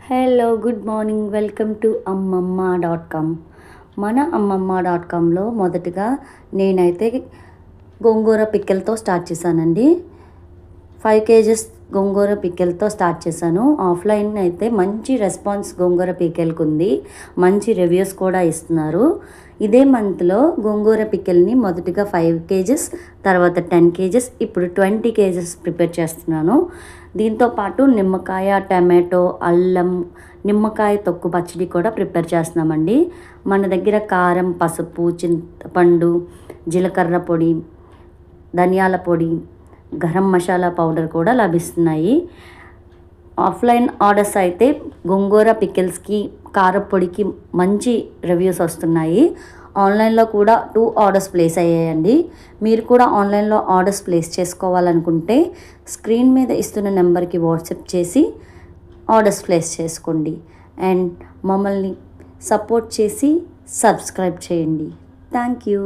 Hello good morning, welcome to Ammamma dot com. మన అమ్మమ్మ.comలో మొదటగా నేనైతే గోంగూర పిక్కలతో స్టార్ట్ చేశానండి. 5 kgs గోంగూర పిక్కలతో స్టార్ట్ చేశాను. ఆఫ్లైన్ అయితే మంచి రెస్పాన్స్ గోంగూర పిక్కలకి ఉంది. మంచి రివ్యూస్ కూడా ఇస్తున్నారు. ఇదే మంత్లో గోంగూర పిక్కల్ని మొదటిగా 5 kgs, తర్వాత 10 kgs, ఇప్పుడు 20 kgs ప్రిపేర్ చేస్తున్నాను. దీంతోపాటు నిమ్మకాయ, టమాటో, అల్లం, నిమ్మకాయ తొక్కు పచ్చడి కూడా ప్రిపేర్ చేస్తున్నామండి. మన దగ్గర కారం, పసుపు, చింతపండు, జీలకర్ర పొడి, ధనియాల పొడి, గరం మసాలా పౌడర్ కూడా లభిస్తున్నాయి. ఆఫ్లైన్ ఆర్డర్స్ అయితే గోంగూర పికిల్స్కి, కారపొడికి మంచి రివ్యూస్ వస్తున్నాయి. ఆన్లైన్లో కూడా 2 ఆర్డర్స్ ప్లేస్ అయ్యాయండి. మీరు కూడా ఆన్లైన్లో ఆర్డర్స్ ప్లేస్ చేసుకోవాలనుకుంటే స్క్రీన్ మీద ఇస్తున్న నెంబర్కి వాట్సాప్ చేసి ఆర్డర్స్ ప్లేస్ చేసుకోండి. అండ్ మమ్మల్ని సపోర్ట్ చేసి సబ్స్క్రైబ్ చేయండి. Thank you.